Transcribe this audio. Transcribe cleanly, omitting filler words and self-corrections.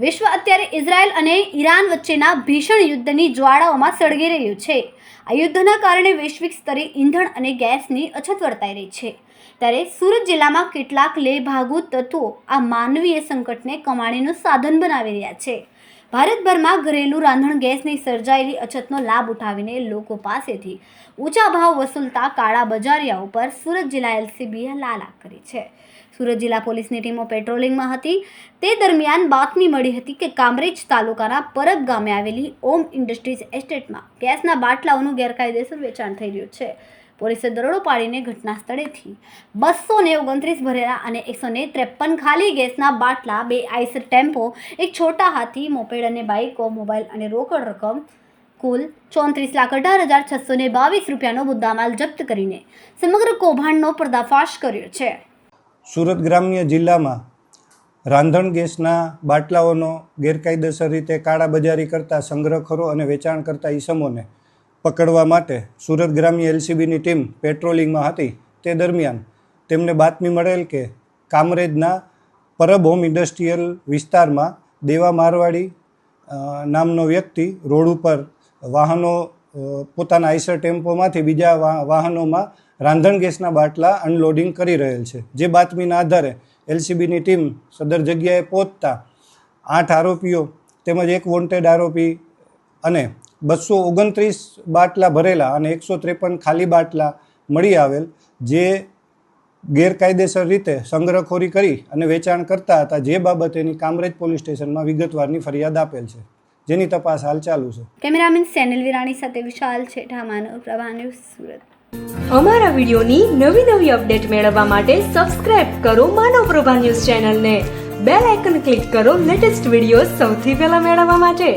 વિશ્વ અત્યારે ઇઝરાયલ અને ઈરાન વચ્ચેના ભીષણ યુદ્ધની જ્વાળાઓમાં સળગી રહ્યું છે. આ યુદ્ધના કારણે વૈશ્વિક સ્તરે ઈંધણ અને ગેસની અછત વર્તાઈ રહી છે. ત્યારે સુરત જિલ્લામાં કેટલાક લેભાગુ તત્વો આ માનવીય સંકટને કમાણીનું સાધન બનાવી રહ્યા છે. ભારતભરમાં ઘરેલું રાંધણ ગેસની સર્જાયેલી અછતનો લાભ ઉઠાવીને લોકો પાસેથી ઊંચા ભાવ વસૂલતા કાળા બજારિયાઓ પર સુરત જિલ્લા એલસીબીએ લાલાક કરી છે. સુરત જિલ્લા પોલીસની ટીમો પેટ્રોલિંગમાં હતી. તે દરમિયાન બાતમી મળી હતી કે કામરેજ તાલુકાના પરબ ગામે આવેલી ઓમ ઇન્ડસ્ટ્રીઝ એસ્ટેટમાં ગેસના બાટલાઓનું ગેરકાયદેસર વેચાણ થઈ રહ્યું છે. પોલીસે દરોડો પાડીને ઘટના સ્થળેથી 229 ભરેલા અને 153 ખાલી ગેસના બાટલા, 2 આઈસર ટેમ્પો, એક છોટા હાથી, મોપેડ અને બાઇકો, મોબાઈલ અને રોકડ રકમ કુલ 34,18,622 રૂપિયાનો મુદ્દામાલ જપ્ત કરીને સમગ્ર કૌભાંડનો પર્દાફાશ કર્યો છે. સુરત ગ્રામ્ય જિલ્લામાં રાંધણ ગેસના બાટલાઓનો ગેરકાયદેસર રીતે કાળાબજારી કરતા સંગ્રહખોરો અને વેચાણ કરતા ઈસમોને પકડવા માટે સુરત ગ્રામ્ય એલસીબીની ટીમ પેટ્રોલિંગમાં હતી. તે દરમિયાન તેમને બાતમી મળેલ કે કામરેજના પરબ હોમ ઇન્ડસ્ટ્રીયલ વિસ્તારમાં દેવા મારવાડી નામનો વ્યક્તિ રોડ ઉપર વાહનો પોતાના આઈસર ટેમ્પોમાંથી બીજા વાહનોમાં રાંધણ ગેસના બાટલા અનલોડિંગ કરી રહેલ છે. જે બાતમીના આધારે એલસીબીની ટીમ સદર જગ્યાએ પહોંચતા 8 આરોપીઓ તેમજ એક વોન્ટેડ આરોપી અને 229 બાટલા ભરેલા અને 153 ખાલી બાટલા મળી આવેલ, જે ગેરકાયદેસર રીતે સંગ્રહખોરી કરી અને વેચાણ કરતા હતા. જે બાબતેની કામરેજ પોલીસ સ્ટેશનમાં વિગતવારની ફરિયાદ આપેલ છે, જેની તપાસ હાલ ચાલુ છે. કેમેરામેન સેનલ વિરાણી સાથે વિશાલ છેઠા, માનવ પ્રભા ન્યૂઝ, સુરત. અમારા વિડીયોની નવી અપડેટ મેળવવા માટે સબસ્ક્રાઇબ કરો માનવ પ્રભા ન્યૂઝ ચેનલને. બેલ આઇકન ક્લિક કરો લેટેસ્ટ વિડીયો સૌથી પહેલા મેળવવા માટે.